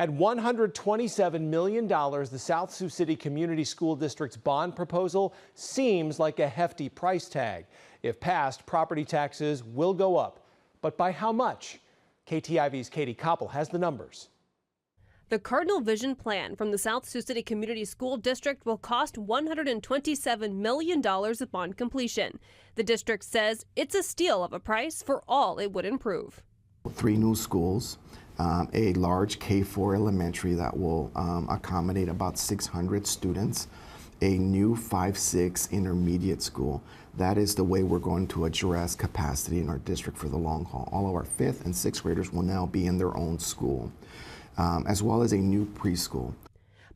At $127 million, the South Sioux City Community School District's bond proposal seems like a hefty price tag. If passed, property taxes will go up. But by how much? KTIV's Katie Koppel has the numbers. The Cardinal Vision plan from the South Sioux City Community School District will cost $127 million upon completion. The district says it's a steal of a price for all it would improve. 3 new schools, a large K-4 elementary that will accommodate about 600 students, a new 5-6 intermediate school. That is the way we're going to address capacity in our district for the long haul. All of our 5th and 6th graders will now be in their own school, as well as a new preschool.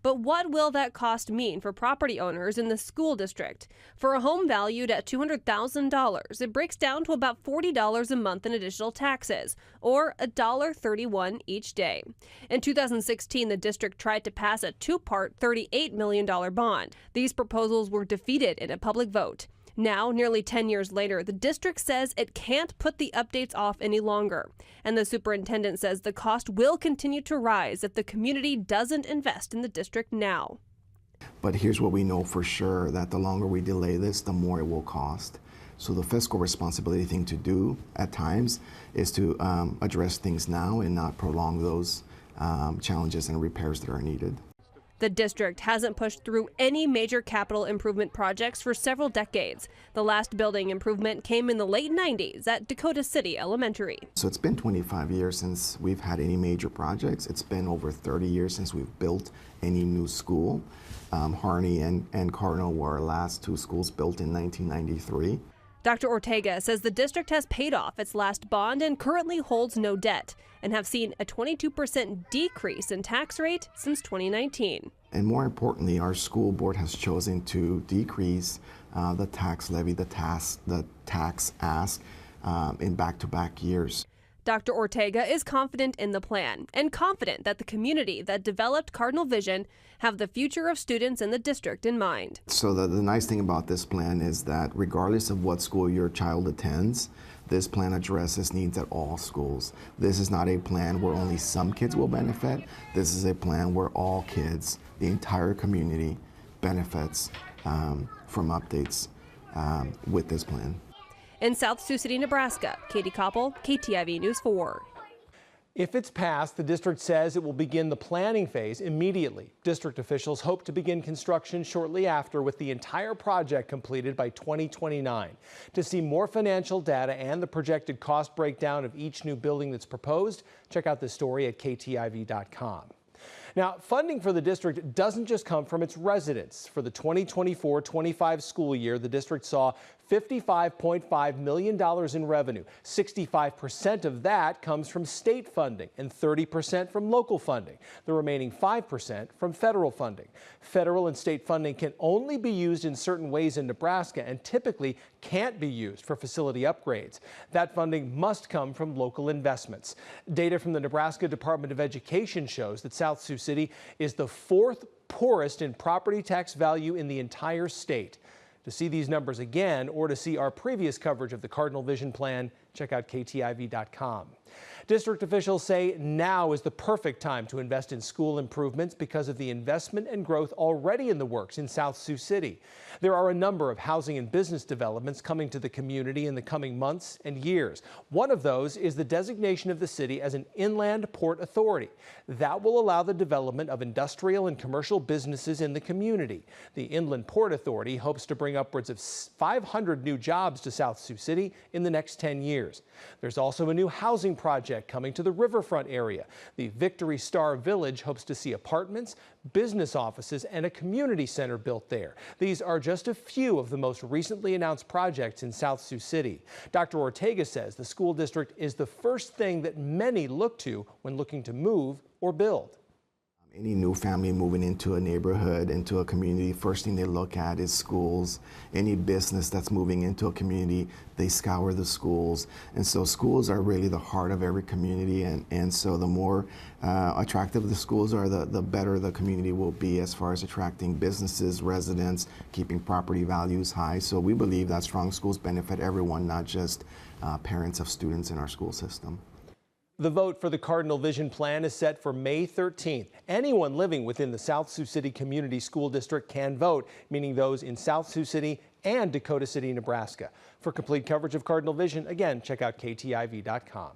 But what will that cost mean for property owners in the school district? For a home valued at $200,000, it breaks down to about $40 a month in additional taxes, or $1.31 each day. In 2016, the district tried to pass a 2-part $38 million bond. These proposals were defeated in a public vote. Now, nearly 10 years later, the district says it can't put the updates off any longer. And the superintendent says the cost will continue to rise if the community doesn't invest in the district now. But here's what we know for sure, that the longer we delay this, the more it will cost. So the fiscal responsibility thing to do at times is to address things now and not prolong those challenges and repairs that are needed. The district hasn't pushed through any major capital improvement projects for several decades. The last building improvement came in the late 90s at Dakota City Elementary. So it's been 25 years since we've had any major projects. It's been over 30 years since we've built any new school. Harney and Cardinal were our last 2 schools built in 1993. Dr. Ortega says the district has paid off its last bond and currently holds no debt, and have seen a 22% decrease in tax rate since 2019. And more importantly, our school board has chosen to decrease the tax levy, the tax ask in back-to-back years. Dr. Ortega is confident in the plan and confident that the community that developed Cardinal Vision have the future of students in the district in mind. So the nice thing about this plan is that regardless of what school your child attends, this plan addresses needs at all schools. This is not a plan where only some kids will benefit. This is a plan where all kids, the entire community, benefits from updates with this plan. In South Sioux City, Nebraska, Katie Koppel, KTIV News 4. If it's passed, the district says it will begin the planning phase immediately. District officials hope to begin construction shortly after, with the entire project completed by 2029. To see more financial data and the projected cost breakdown of each new building that's proposed, check out this story at KTIV.com. Now, funding for the district doesn't just come from its residents. For the 2024-25 school year, the district saw $55.5 million in revenue. 65% of that comes from state funding and 30% from local funding. The remaining 5% from federal funding. Federal and state funding can only be used in certain ways in Nebraska and typically can't be used for facility upgrades. That funding must come from local investments. Data from the Nebraska Department of Education shows that South Sioux City is the 4th poorest in property tax value in the entire state. To see these numbers again or to see our previous coverage of the Cardinal Vision plan, check out KTIV.com. District officials say now is the perfect time to invest in school improvements because of the investment and growth already in the works in South Sioux City. There are a number of housing and business developments coming to the community in the coming months and years. One of those is the designation of the city as an inland port authority. That will allow the development of industrial and commercial businesses in the community. The Inland Port Authority hopes to bring upwards of 500 new jobs to South Sioux City in the next 10 years. There's also a new housing project coming to the riverfront area. The Victory Star Village hopes to see apartments, business offices, and a community center built there. These are just a few of the most recently announced projects in South Sioux City. Dr. Ortega says the school district is the first thing that many look to when looking to move or build. Any new family moving into a neighborhood, into a community, first thing they look at is schools. Any business that's moving into a community, they scour the schools. And so schools are really the heart of every community. And so the more attractive the schools are, the better the community will be as far as attracting businesses, residents, keeping property values high. So we believe that strong schools benefit everyone, not just parents of students in our school system. The vote for the Cardinal Vision plan is set for May 13th. Anyone living within the South Sioux City Community School District can vote, meaning those in South Sioux City and Dakota City, Nebraska. For complete coverage of Cardinal Vision, again, check out KTIV.com.